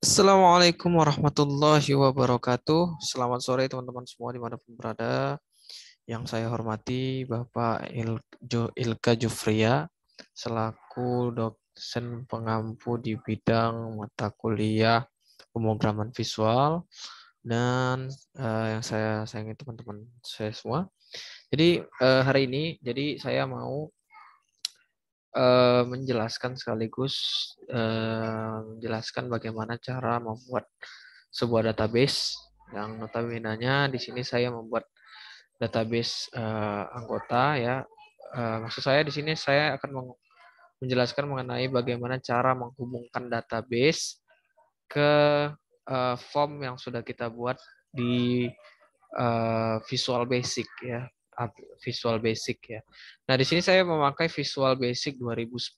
Assalamualaikum warahmatullahi wabarakatuh. Selamat sore teman-teman semua dimanapun berada. Yang saya hormati Bapak Ilka Jufria selaku dosen pengampu di bidang mata kuliah pemrograman visual dan yang saya sayangi teman-teman saya semua. Jadi hari ini saya mau menjelaskan sekaligus menjelaskan bagaimana cara membuat sebuah database yang notabene-nya di sini saya membuat database anggota ya. Maksud saya di sini saya akan menjelaskan mengenai bagaimana cara menghubungkan database ke form yang sudah kita buat di Visual Basic ya. Visual Basic ya. Nah, di sini saya memakai Visual Basic 2010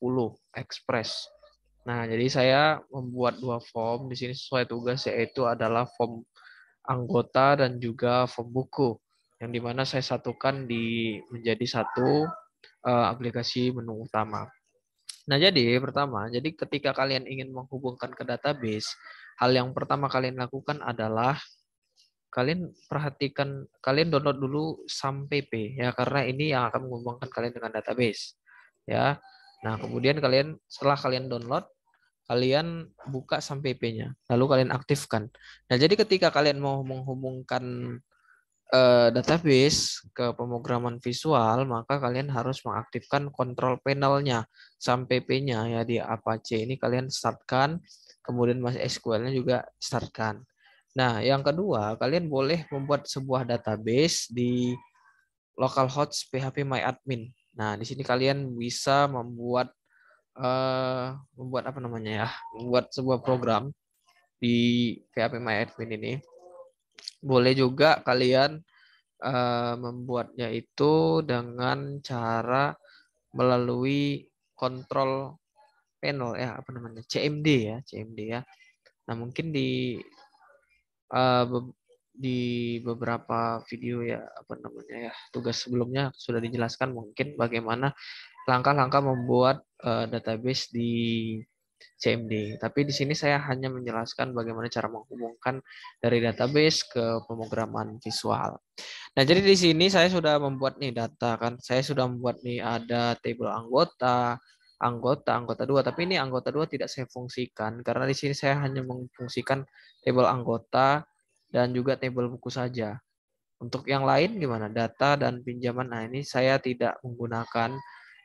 Express. Nah, jadi saya membuat dua form di sini sesuai tugas, yaitu adalah form anggota dan juga form buku, yang dimana saya satukan menjadi satu aplikasi menu utama. Nah, jadi pertama, jadi ketika kalian ingin menghubungkan ke database, hal yang pertama kalian lakukan adalah kalian perhatikan, kalian download dulu SAM.pp ya, karena ini yang akan menghubungkan kalian dengan database ya. Nah, kemudian setelah kalian download, kalian buka SAM.pp-nya, lalu kalian aktifkan. Nah, jadi ketika kalian mau menghubungkan database ke pemrograman visual, maka kalian harus mengaktifkan kontrol panelnya SAM.pp-nya ya, di Apache ini kalian startkan, kemudian MySQL-nya juga startkan. Nah, yang kedua, kalian boleh membuat sebuah database di localhost phpMyAdmin. Nah, di sini kalian bisa membuat apa namanya ya? Membuat sebuah program di phpMyAdmin ini. Boleh juga kalian membuatnya itu dengan cara melalui kontrol panel ya, apa namanya, CMD ya, CMD ya. Nah, mungkin uh, di beberapa video ya, apa namanya ya, tugas sebelumnya sudah dijelaskan mungkin bagaimana langkah-langkah membuat database di CMD. Tapi di sini saya hanya menjelaskan bagaimana cara menghubungkan dari database ke pemrograman visual. Nah, jadi di sini saya sudah membuat nih data kan. Saya sudah membuat nih ada tabel anggota, anggota dua. Tapi ini anggota dua tidak saya fungsikan karena di sini saya hanya memfungsikan tabel anggota dan juga tabel buku saja. Untuk yang lain gimana? Data dan pinjaman. Nah, ini saya tidak menggunakan.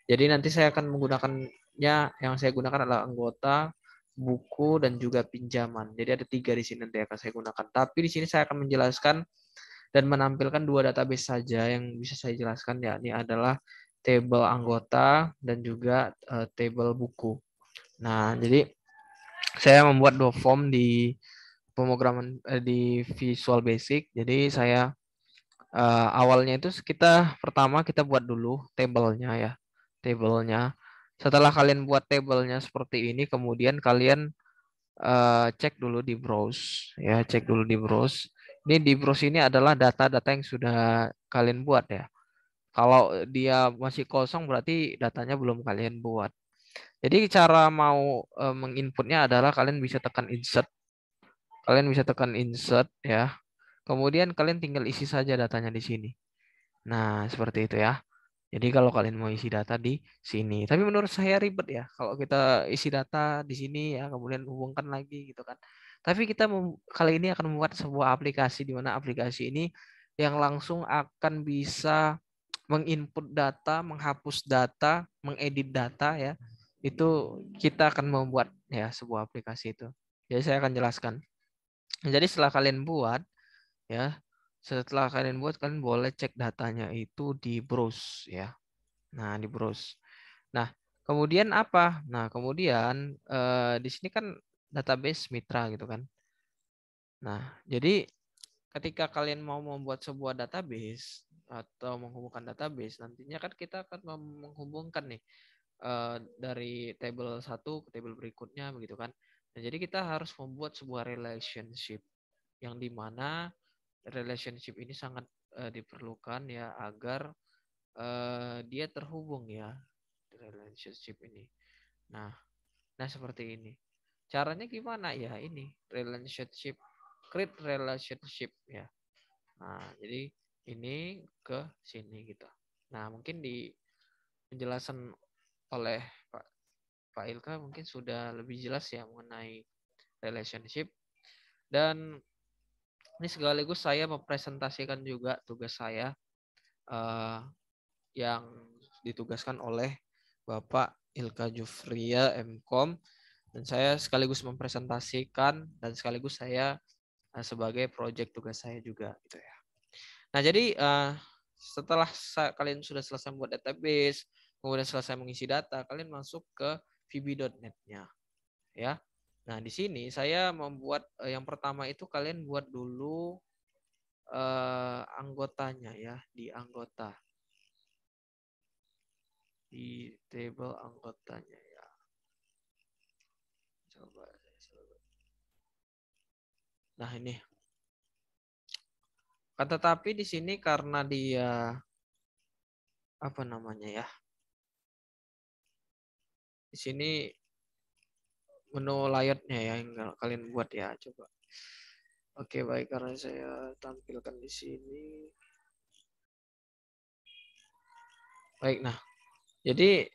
Jadi nanti saya akan menggunakannya, yang saya gunakan adalah anggota, buku, dan juga pinjaman. Jadi ada tiga di sini nanti akan saya gunakan. Tapi di sini saya akan menjelaskan dan menampilkan dua database saja yang bisa saya jelaskan, yakni adalah tabel anggota dan juga tabel buku. Nah, jadi saya membuat dua form di pemrograman di Visual Basic. Jadi saya awalnya itu pertama kita buat dulu tabelnya ya. Tabelnya. Setelah kalian buat tabelnya seperti ini, kemudian kalian cek dulu di browse ya, cek dulu di browse. Ini di browse ini adalah data-data yang sudah kalian buat ya. Kalau dia masih kosong berarti datanya belum kalian buat. Jadi cara mau menginputnya adalah kalian bisa tekan insert. Kalian bisa tekan insert ya. Kemudian kalian tinggal isi saja datanya di sini. Nah, seperti itu ya. Jadi kalau kalian mau isi data di sini, tapi menurut saya ribet ya kalau kita isi data di sini ya, kemudian hubungkan lagi gitu kan. Tapi kita kali ini akan membuat sebuah aplikasi di mana aplikasi ini yang langsung akan bisa menginput data, menghapus data, mengedit data ya. Itu kita akan membuat ya sebuah aplikasi itu. Jadi saya akan jelaskan. Jadi setelah kalian buat ya, setelah kalian buat, kalian boleh cek datanya itu di browse ya. Nah, di browse. Nah, kemudian apa? Nah, kemudian di sini kan database mitra gitu kan. Nah, jadi ketika kalian mau membuat sebuah database atau menghubungkan database, nantinya kan kita akan menghubungkan nih dari table satu ke table berikutnya begitu kan. Nah, jadi kita harus membuat sebuah relationship yang dimana relationship ini sangat diperlukan ya agar dia terhubung ya relationship ini. Nah, Nah, seperti ini. Caranya gimana? Ya, ini relationship, create relationship ya. Nah, jadi ini ke sini gitu. Nah, mungkin di penjelasan oleh Pak Ilka mungkin sudah lebih jelas ya mengenai relationship. Dan ini sekaligus saya mempresentasikan juga tugas saya eh, yang ditugaskan oleh Bapak Ilka Jufria MKOM, dan saya sekaligus mempresentasikan dan sekaligus saya sebagai proyek tugas saya juga gitu ya. Nah, jadi setelah kalian sudah selesai membuat database, kemudian selesai mengisi data, kalian masuk ke VB.net-nya ya. Nah, di sini saya membuat yang pertama itu kalian buat dulu anggotanya ya, di anggota. Di table anggotanya ya. Coba. Nah, ini. Tetapi di sini karena dia apa namanya ya? Di sini menu layoutnya ya yang kalian buat ya, coba. Oke, baik, karena saya tampilkan di sini. Baik, nah. Jadi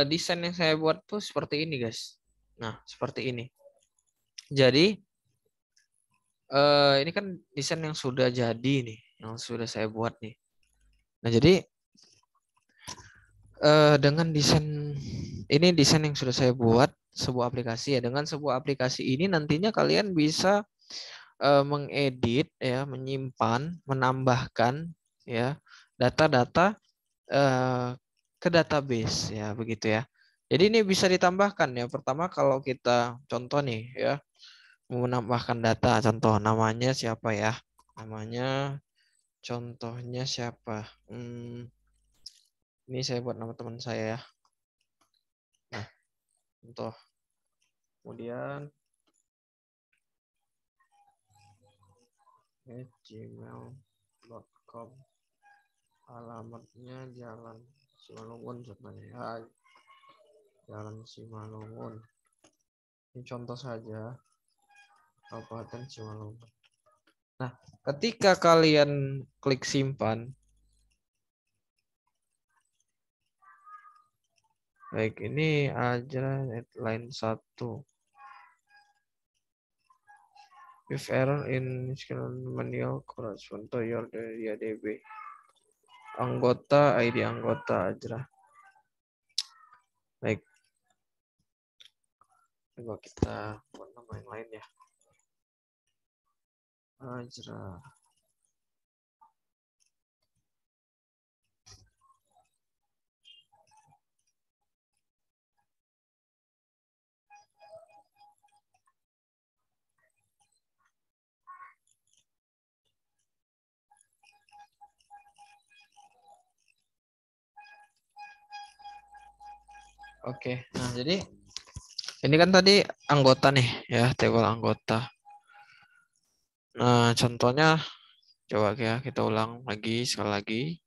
desain yang saya buat tuh seperti ini, guys. Nah, seperti ini. Jadi ini kan desain yang sudah jadi nih, yang sudah saya buat nih. Nah, jadi dengan desain yang sudah saya buat sebuah aplikasi ya. Dengan sebuah aplikasi ini nantinya kalian bisa mengedit ya, menyimpan, menambahkan ya data-data ke database ya, begitu ya. Jadi ini bisa ditambahkan ya. Pertama kalau kita contoh nih ya, mau menambahkan data, contoh namanya siapa ya? Namanya contohnya siapa? Ini saya buat nama teman saya ya. Nah, contoh. Kemudian gmail.com, alamatnya Jalan Simalungun sebenarnya ya. Jalan Simalungun. Ini contoh saja. Kabupaten Simalungun. Nah, ketika kalian klik simpan, baik, ini aja line 1. If error in manual correspond to your DB. Anggota, ID anggota aja. Baik. Coba kita buat nama yang lain ya. Ajra. Oke, nah jadi ini kan tadi anggota nih ya, table anggota. Nah, contohnya coba ya kita ulang lagi sekali lagi.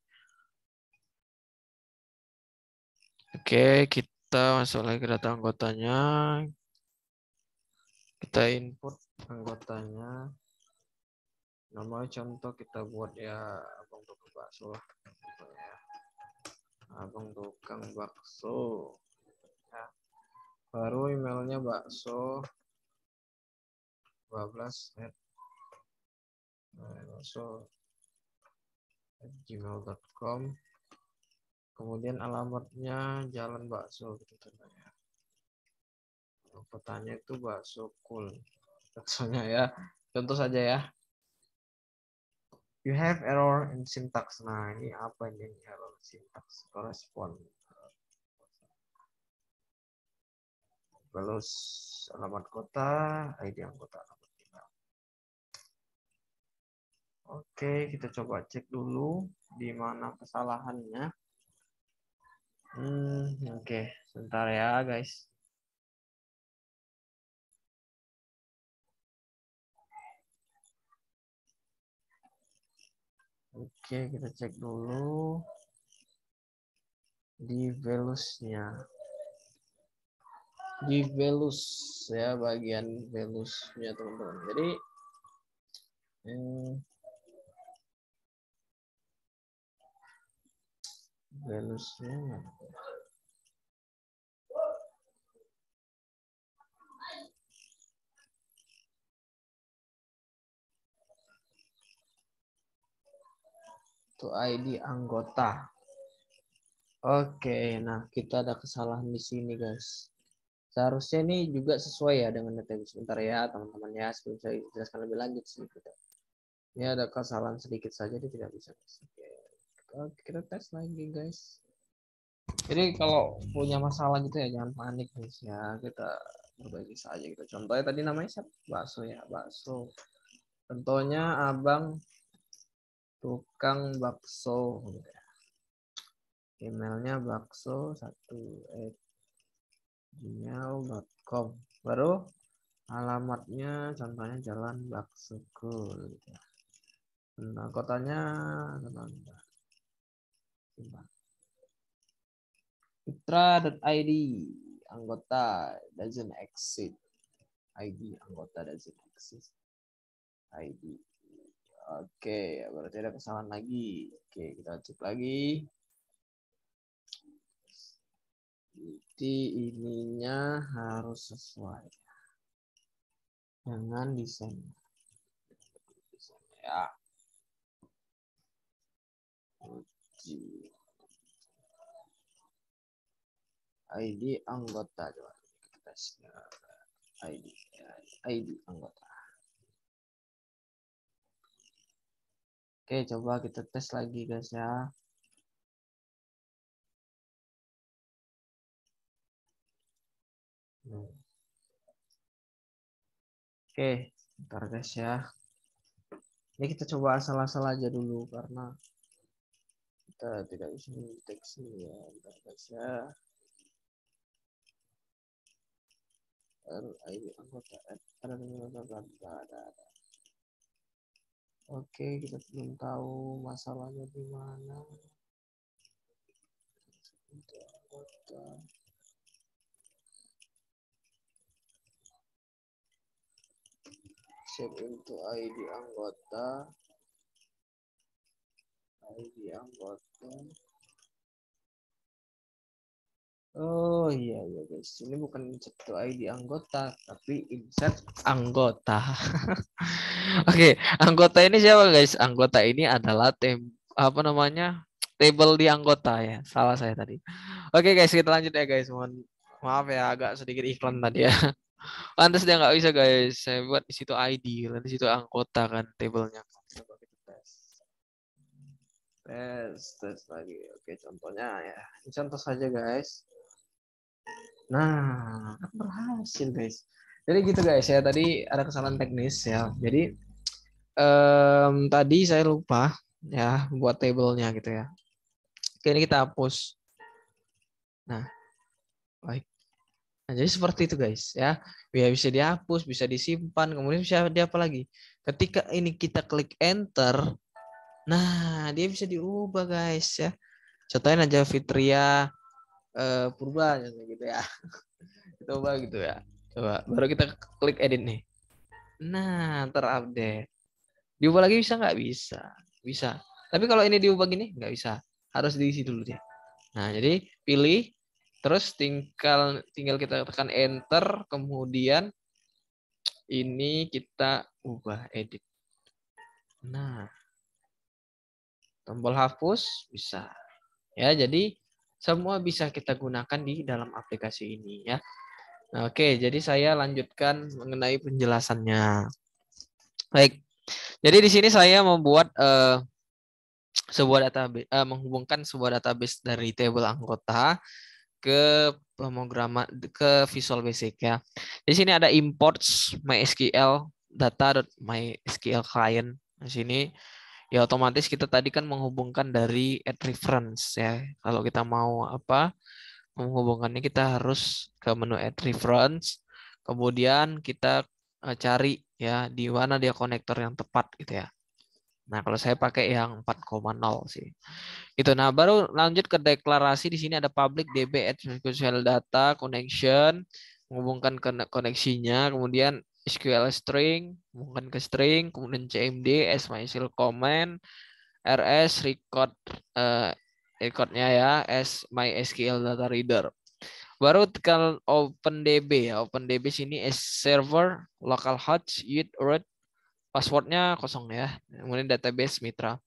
Oke, kita masuk lagi ke data anggotanya. Kita input anggotanya. Nama contoh kita buat ya abang tukang bakso lah. Abang tukang bakso. Ya. Baru emailnya bakso 12 bakso@gmail.com. Kemudian alamatnya Jalan Bakso gitu contohnya. Kotanya itu bakso cool. Baksonya ya. Contoh saja ya. You have error in syntax. Nah, ini apa ini error syntax? Correspond. Terus alamat kota, ID anggota, alamat email. Oke, kita coba cek dulu di mana kesalahannya. Oke, sebentar ya guys. Oke, kita cek dulu. di values-nya. Di values ya, bagian values-nya teman-teman. Jadi values-nya itu ID anggota. Oke, nah kita ada kesalahan di sini guys. Seharusnya ini juga sesuai ya dengan database. Sebentar ya teman-teman ya, sebelum saya jelaskan lebih lanjut sedikit. Ini ada kesalahan sedikit saja, dia tidak bisa. Oke, kita tes lagi guys. Jadi kalau punya masalah gitu ya jangan panik guys ya, kita berbagi saja gitu. Contohnya tadi namanya siapa? Bakso ya, bakso. Contohnya abang tukang bakso. Emailnya bakso1@gmail.com. Baru alamatnya contohnya Jalan Baksokul. Nah, kotanya Fitra.id anggota doesn't exist. ID anggota doesn't exist. ID. Oke, berarti ada kesalahan lagi. Oke, kita cek lagi. Jadi ininya harus sesuai dengan desain. Ya. ID anggota coba kita tes. ID anggota. Oke, coba kita tes lagi guys ya. Oke, bentar guys ya. Ini kita coba asal-asal aja dulu karena kita tidak bisa mendeteksi ya. Bentar guys ya. ID anggota ada. Oke, kita belum tahu masalahnya di mana. Anggota. Save untuk ID anggota. ID anggota. Oh iya guys, ini bukan insert to ID anggota, tapi insert anggota. Oke, anggota ini siapa guys? Anggota ini adalah table di anggota ya. Salah saya tadi. Oke guys, kita lanjut ya guys. Maaf ya, agak sedikit iklan tadi ya. Pantes dia nggak bisa guys. Saya buat di situ ID, di situ anggota kan tablenya. Coba kita tes lagi. Oke, contohnya ya. Ini contoh saja guys. Nah, berhasil guys. Jadi gitu guys ya. Tadi ada kesalahan teknis ya. Jadi tadi saya lupa ya buat tabelnya gitu ya. Oke, ini kita hapus. Nah, baik. Nah, jadi seperti itu guys ya. Bisa dihapus, bisa disimpan, kemudian bisa di apa lagi? Ketika ini kita klik enter, nah dia bisa diubah guys ya. Contohnya aja Fitria Purba gitu ya. Coba gitu ya. Coba baru kita klik edit nih. Nah, terupdate. Diubah lagi bisa nggak? Bisa. Bisa. Tapi kalau ini diubah gini nggak bisa. Harus diisi dulu dia. Nah, jadi pilih terus tinggal kita tekan enter, kemudian ini kita ubah edit. Nah, tombol hapus bisa. Ya, jadi semua bisa kita gunakan di dalam aplikasi ini ya. Nah, oke, jadi saya lanjutkan mengenai penjelasannya. Baik. Jadi di sini saya membuat sebuah database, menghubungkan sebuah database dari table anggota ke pemrograman ke Visual Basic ya. Di sini ada imports MySQL data.mysql client. Di sini ya otomatis kita tadi kan menghubungkan dari add reference ya. Kalau kita mau menghubungkannya kita harus ke menu add reference. Kemudian kita cari ya di mana dia konektor yang tepat gitu ya. Nah, kalau saya pakai yang 4,0 sih. Itu. Nah, baru lanjut ke deklarasi. Di sini ada public DB SQL data connection, menghubungkan koneksinya, kemudian SQL string, menghubungkan ke string, kemudian CMD, SMySQL command, RS record recordnya ya, SMySQL data reader. Baru tekan OpenDB ya. OpenDB sini is server, localhost, root, passwordnya kosong ya. Kemudian database Mitra.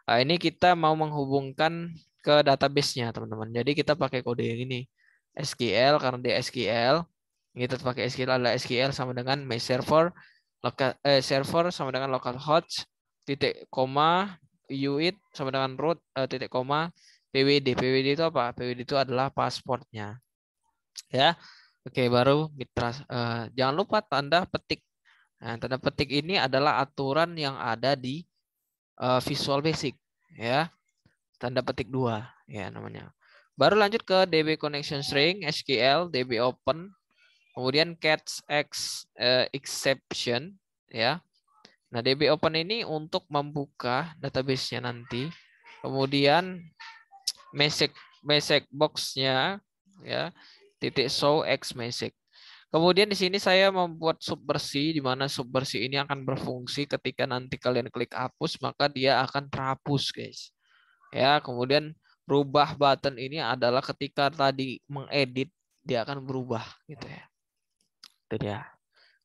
Nah, ini kita mau menghubungkan ke database-nya, teman-teman. Jadi kita pakai kode yang ini. SQL, karena dia SQL. Kita pakai SQL adalah SQL sama dengan my server, server sama dengan localhost, titik koma, UID sama dengan root, titik koma, PWD. PWD itu apa? PWD itu adalah pasportnya. Ya. Oke, baru mitra. Jangan lupa tanda petik. Nah, tanda petik ini adalah aturan yang ada di Visual Basic, ya. Tanda petik 2 ya namanya. Baru lanjut ke DB connection string, SQL, DB open, kemudian catch exception ya. Nah, DB open ini untuk membuka database-nya nanti. Kemudian message box-nya ya, titik show x message. Kemudian di sini saya membuat subbersih, di mana subbersih ini akan berfungsi ketika nanti kalian klik hapus, maka dia akan terhapus, guys. Ya, kemudian rubah button ini adalah ketika tadi mengedit, dia akan berubah gitu ya. Itu dia.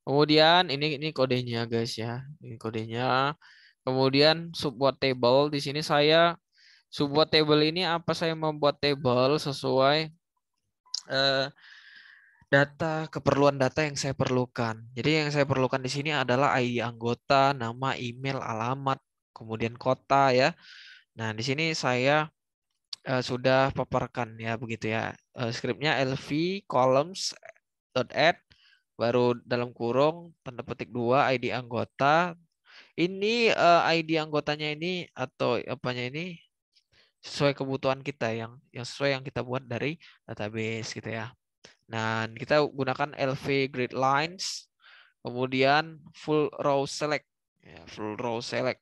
Kemudian ini kodenya, guys ya. Ini kodenya. Kemudian subbuat table, di sini saya subbuat table ini apa, saya membuat table sesuai keperluan data yang saya perlukan. Jadi yang saya perlukan di sini adalah ID anggota, nama, email, alamat, kemudian kota ya. Nah, di sini saya sudah paparkan ya begitu ya. Skripnya LV columns.add baru dalam kurung tanda petik 2 ID anggota. Ini ID anggotanya ini atau apanya ini sesuai kebutuhan kita yang sesuai yang kita buat dari database gitu ya. Nah, kita gunakan LV grid lines, kemudian full row select. Ya, full row select.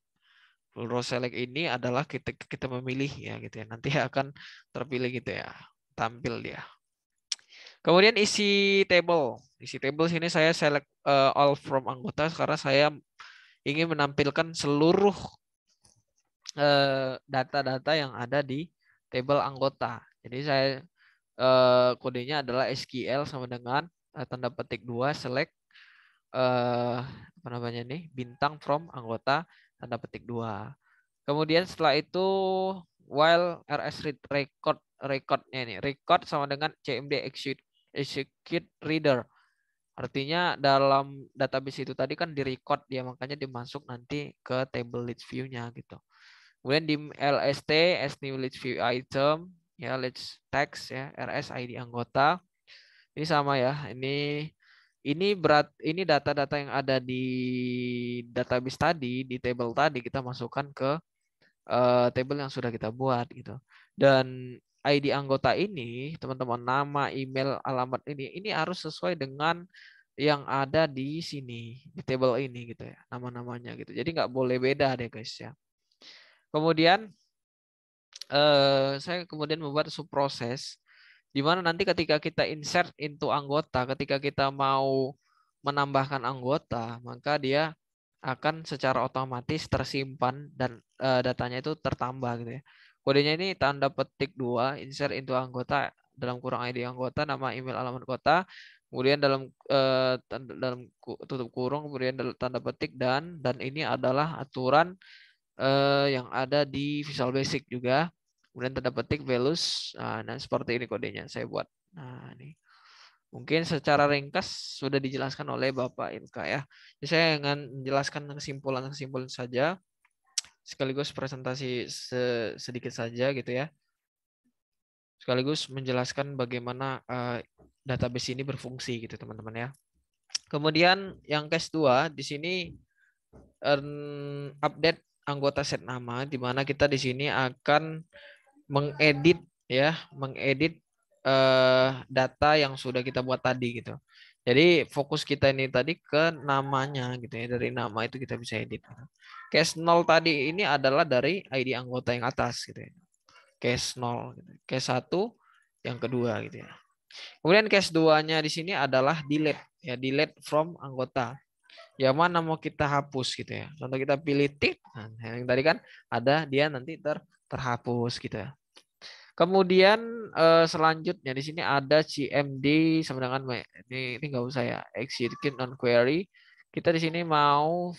Full row select ini adalah kita memilih ya gitu ya. Nanti akan terpilih gitu ya. Tampil dia. Kemudian isi table. Isi table sini saya select all from anggota karena saya ingin menampilkan seluruh data-data yang ada di table anggota. Jadi saya kodenya adalah SQL sama dengan tanda petik 2 select apa namanya nih, bintang from anggota tanda petik 2. Kemudian setelah itu while RS recordnya ini record sama dengan CMD execute reader. Artinya dalam database itu tadi kan direcord dia, makanya dimasuk nanti ke table list view-nya gitu. Kemudian di LST as new list view item ya, list text ya, RS ID anggota. Ini sama ya. Ini data-data yang ada di database tadi, di table tadi kita masukkan ke table yang sudah kita buat gitu. Dan ID anggota ini, teman-teman, nama, email, alamat ini harus sesuai dengan yang ada di sini, di table ini gitu ya, nama-namanya gitu. Jadi nggak boleh beda deh, guys ya. Kemudian saya kemudian membuat subproses di mana nanti ketika kita insert into anggota, ketika kita mau menambahkan anggota, maka dia akan secara otomatis tersimpan dan datanya itu tertambah gitu ya. Kodenya ini tanda petik 2, insert into anggota dalam kurung ID anggota, nama, email, alamat kota, kemudian dalam tutup kurung, kemudian tanda petik dan ini adalah aturan yang ada di Visual Basic juga. Kemudian tanda petik values. Nah, seperti ini kodenya saya buat. Nah, ini mungkin secara ringkas sudah dijelaskan oleh Bapak Ilka ya. Jadi saya akan menjelaskan kesimpulan saja, sekaligus presentasi sedikit saja gitu ya. Sekaligus menjelaskan bagaimana database ini berfungsi gitu teman-teman ya. Kemudian yang case 2 di sini update anggota set nama, di mana kita di sini akan mengedit data yang sudah kita buat tadi gitu. Jadi fokus kita ini tadi ke namanya gitu ya. Dari nama itu kita bisa edit. Case 0 tadi ini adalah dari ID anggota yang atas gitu ya. Case 0 gitu. Case 1 yang kedua gitu ya. Kemudian case 2-nya di sini adalah delete ya, delete from anggota. Yang mana mau kita hapus gitu ya. Contoh kita pilih tick. Nah, yang tadi kan ada dia nanti terhapus gitu ya. Kemudian selanjutnya di sini ada CMD sama dengan ini nggak usah ya, execute non query. Kita di sini mau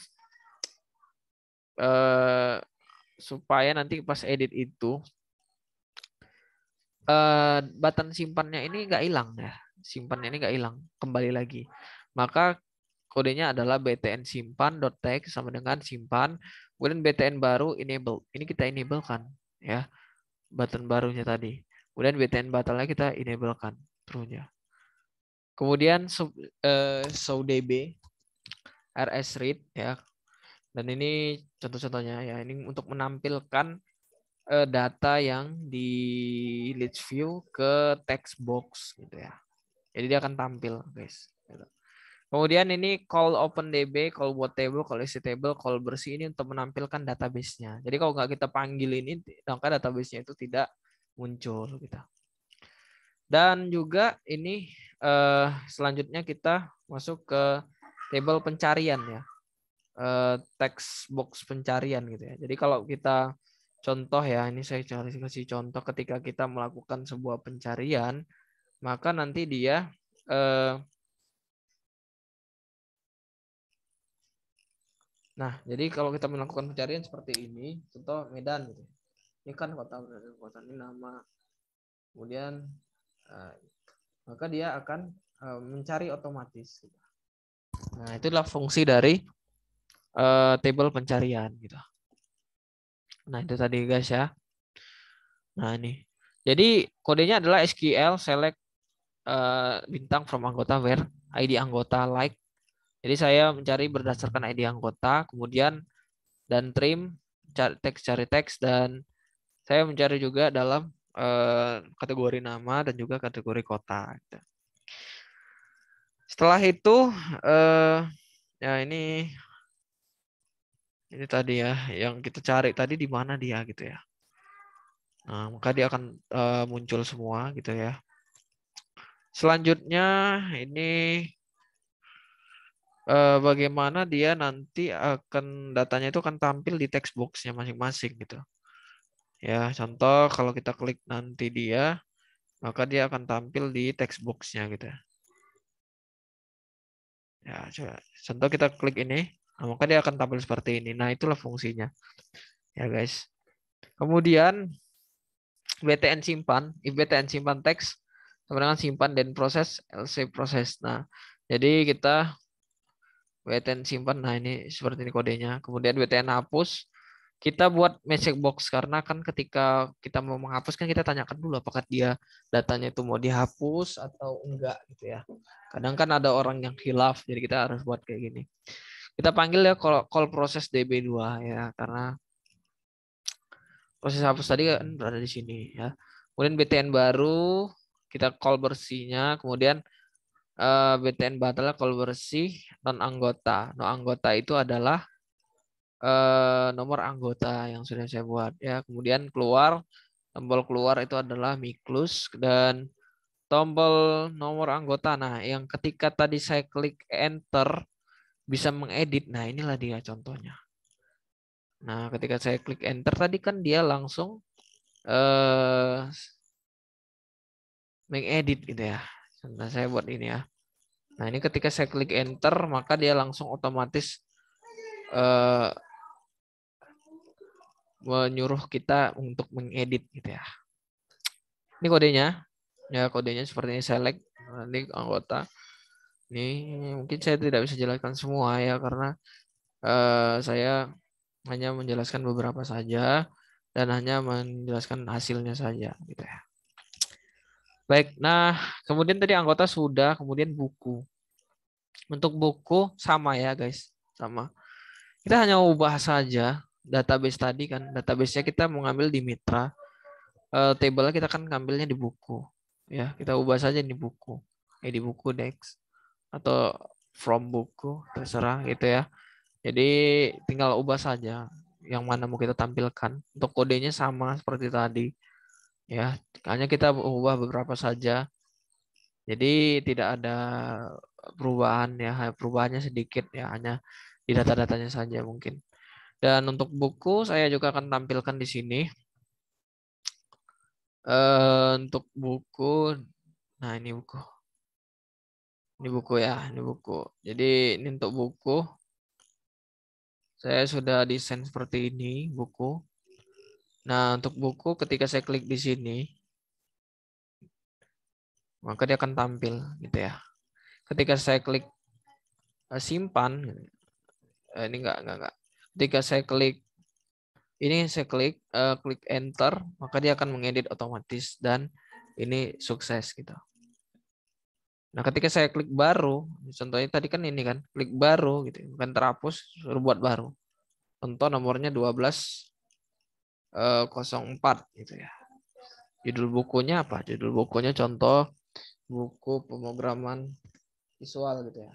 supaya nanti pas edit itu button simpannya ini nggak hilang ya, simpannya ini nggak hilang, kembali lagi. Maka kodenya adalah btn simpan.text sama dengan simpan, kemudian btn baru enable. Ini kita enable kan ya, button barunya tadi. Kemudian btn batalnya kita enable kan true-nya. Kemudian show db rs read ya. Dan ini contoh-contohnya ya. Ini untuk menampilkan data yang di list view ke text box gitu ya. Jadi dia akan tampil, guys. Kemudian ini call OpenDB, call buat table, call isi table, call bersih ini untuk menampilkan database-nya. Jadi kalau nggak kita panggil ini, maka database-nya itu tidak muncul gitu. Dan juga ini selanjutnya kita masuk ke table pencarian ya. Text box pencarian gitu ya. Jadi kalau kita contoh ya, ini saya kasih contoh ketika kita melakukan sebuah pencarian, maka nanti dia nah, jadi kalau kita melakukan pencarian seperti ini, contoh Medan gitu. Ini kan kota ini nama. Kemudian maka dia akan mencari otomatis. Nah, itulah fungsi dari table pencarian gitu. Nah, itu tadi guys ya. Nah, ini. Jadi kodenya adalah SQL select bintang from anggota where ID anggota like. Jadi saya mencari berdasarkan ID anggota, kemudian dan trim cari teks, dan saya mencari juga dalam kategori nama dan juga kategori kota. Setelah itu ya ini tadi ya yang kita cari tadi di mana dia gitu ya. Nah, maka dia akan muncul semua gitu ya. Selanjutnya ini bagaimana dia nanti akan datanya itu akan tampil di text box-nya masing-masing gitu. Ya, contoh kalau kita klik nanti dia, maka dia akan tampil di text box-nya gitu. Ya, coba. Contoh kita klik ini, maka dia akan tampil seperti ini. Nah, itulah fungsinya. Ya, guys. Kemudian btn simpan, if btn simpan teks sama dengan simpan dan proses lc proses. Nah, jadi kita btn simpan, nah ini seperti ini kodenya. Kemudian btn hapus, kita buat message box karena kan ketika kita mau menghapus kan kita tanyakan dulu apakah dia datanya itu mau dihapus atau enggak gitu ya. Kadang kan ada orang yang khilaf, jadi kita harus buat kayak gini. Kita panggil ya call proses db2 ya, karena proses hapus tadi kan berada di sini ya. Kemudian btn baru kita call bersihnya, kemudian btn batal call bersih non anggota. Non anggota itu adalah nomor anggota yang sudah saya buat ya. Kemudian keluar, tombol keluar itu adalah miklus, dan tombol nomor anggota. Nah, yang ketika tadi saya klik enter bisa mengedit. Nah, inilah dia contohnya. Nah, ketika saya klik enter tadi kan dia langsung mengedit gitu ya. Nah, saya buat ini ya. Nah, ini ketika saya klik enter maka dia langsung otomatis menyuruh kita untuk mengedit gitu ya. Ini kodenya. Ya, kodenya seperti ini, select nanti anggota. Ini mungkin saya tidak bisa jelaskan semua ya karena saya hanya menjelaskan beberapa saja dan hanya menjelaskan hasilnya saja gitu ya. Baik, nah kemudian tadi anggota sudah, kemudian buku. Untuk buku sama ya guys, sama. Kita hanya ubah saja database tadi kan, database-nya kita mau ngambil di Mitra, table-nya kita kan ngambilnya di buku. Ya, kita ubah saja di buku. di buku Dex atau from buku, terserah gitu ya. Jadi tinggal ubah saja yang mana mau kita tampilkan. Untuk kodenya sama seperti tadi. Ya, hanya kita ubah beberapa saja. Jadi tidak ada perubahan ya, perubahannya sedikit ya, hanya di data-datanya saja mungkin. Dan untuk buku saya juga akan tampilkan di sini. Untuk buku, nah ini buku. Ini buku ya, ini buku. Jadi ini untuk buku. Saya sudah desain seperti ini buku. Nah, untuk buku ketika saya klik di sini, maka dia akan tampil gitu ya. Ketika saya klik simpan, ini enggak. Ketika saya klik ini, saya klik enter, maka dia akan mengedit otomatis dan ini sukses gitu. Nah, ketika saya klik baru, contohnya tadi kan ini kan, klik baru gitu, bukan terhapus, suruh buat baru. Contoh nomornya 1204 gitu ya. Judul bukunya apa? Judul bukunya contoh buku pemrograman visual gitu ya.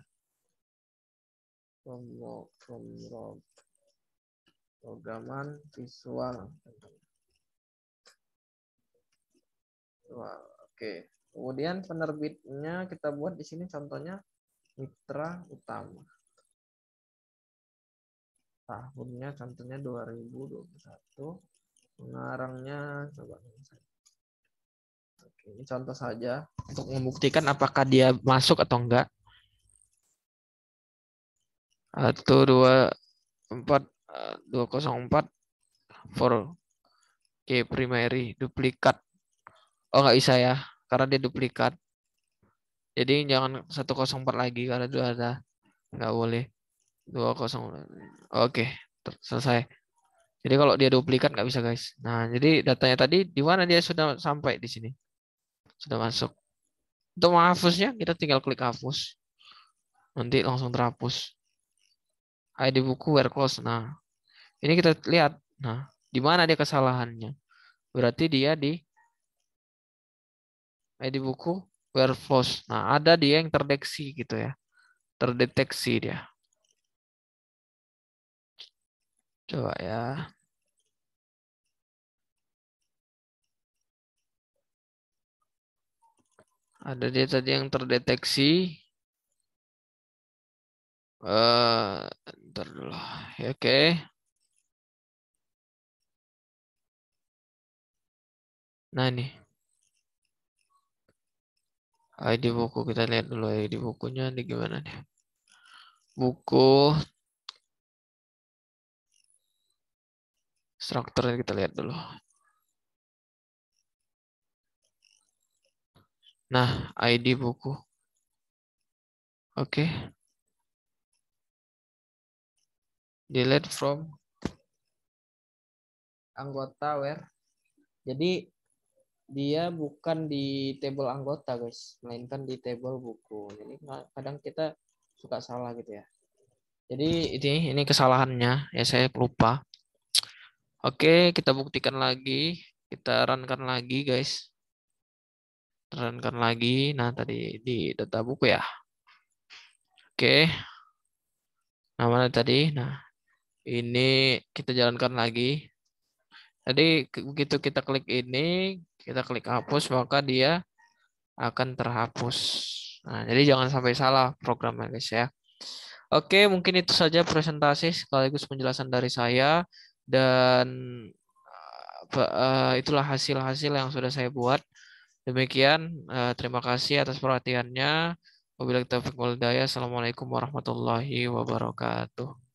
Pemrograman visual. Oke. Kemudian penerbitnya kita buat di sini contohnya Mitra Utama. Tahunnya contohnya 2021. Pengarangnya coba. Oke, ini contoh saja untuk membuktikan apakah dia masuk atau enggak. 204 for primary duplikat. Oh, nggak bisa ya, karena dia duplikat. Jadi jangan 104 lagi karena itu ada, nggak boleh 20. Oke, selesai. Jadi kalau dia duplikat nggak bisa guys. Nah, jadi datanya tadi di mana dia sudah sampai di sini, sudah masuk. Untuk menghapusnya kita tinggal klik hapus, nanti langsung terhapus. ID buku where close. Nah, ini kita lihat. Nah, di mana dia kesalahannya? Berarti dia di ID buku where close. Nah, ada dia yang terdeteksi gitu ya. Terdeteksi dia. Coba ya. Ada dia tadi yang terdeteksi. Ntar dulu. Ya, oke. Nah, ini. ID buku kita lihat dulu ID bukunya ini gimana nih. Buku strukturnya kita lihat dulu. Nah, ID buku. Oke. Delete from anggota where. Jadi dia bukan di table anggota guys, melainkan di table buku. Jadi kadang kita suka salah gitu ya. Jadi ini kesalahannya ya, saya lupa. Oke, kita buktikan lagi, kita runkan lagi guys. Runkan lagi. Nah, tadi di data buku ya. Oke. Nah, mana tadi? Nah, ini kita jalankan lagi. Jadi begitu kita klik ini, kita klik hapus, maka dia akan terhapus. Nah, jadi jangan sampai salah programnya guys ya. Oke, mungkin itu saja presentasi sekaligus penjelasan dari saya, dan itulah hasil-hasil yang sudah saya buat. Demikian, terima kasih atas perhatiannya. Wabillahi taufiq wal hidayah. Assalamualaikum warahmatullahi wabarakatuh.